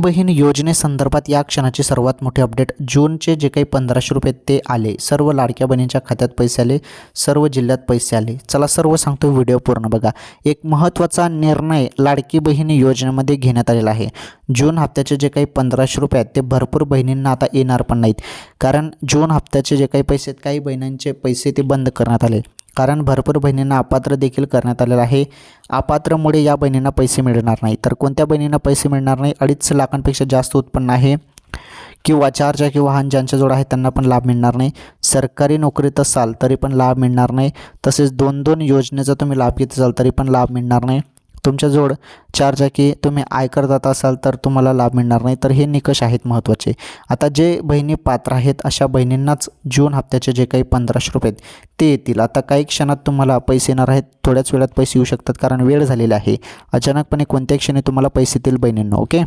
बहीण योजनेसंदर्भात या क्षणाची सर्वात मोठी अपडेट. जूनचे जे काही 1500 रुपये ते आले. सर्व लाडक्या बहिणींच्या खात्यात पैसे आले, सर्व जिल्ह्यात पैसे आले. चला सर्व सांगतो, व्हिडिओ पूर्ण बघा. एक महत्त्वाचा निर्णय लाडकी बहीण योजनेमध्ये घेण्यात आलेला आहे. जून हप्त्याचे जे काही 1500 रुपये आहेत ते भरपूर बहिणींना आता येणार पण नाहीत, कारण जून हप्त्याचे जे काही पैसे आहेत काही बहिणींचे पैसे ते बंद करण्यात आले, कारण भरपूर बहिणींना अपात्र देखील करण्यात आलेलं आहे. अपात्रमुळे या बहिणींना पैसे मिळणार नाही. तर कोणत्या बहिणींना पैसे मिळणार नाही? 2.5 लाखांपेक्षा जास्त उत्पन्न आहे किंवा 4 चाकी वाहन ज्यांच्याजवळ आहे त्यांना पण लाभ मिळणार नाही. सरकारी नोकरीत असाल तरी पण लाभ मिळणार नाही. तसेच 2-2 योजनेचा तुम्ही लाभ घेत असाल तरी पण लाभ मिळणार नाही. तुमच्याजवळ 4 चाकी तुम्ही आयकरदाता असाल तर तुम्हाला लाभ मिळणार नाही. तर हे निकष आहेत महत्त्वाचे. आता जे बहिणी पात्र आहेत अशा बहिणींनाच जून हप्त्याचे जे काही 1500 रुपये आहेत ते येतील. आता काही क्षणात तुम्हाला पैसे येणार आहेत. थोड्याच वेळात पैसे येऊ शकतात, कारण वेळ झालेला आहे. अचानकपणे कोणत्याही क्षणी तुम्हाला पैसे येतील बहिणींनो. ओके.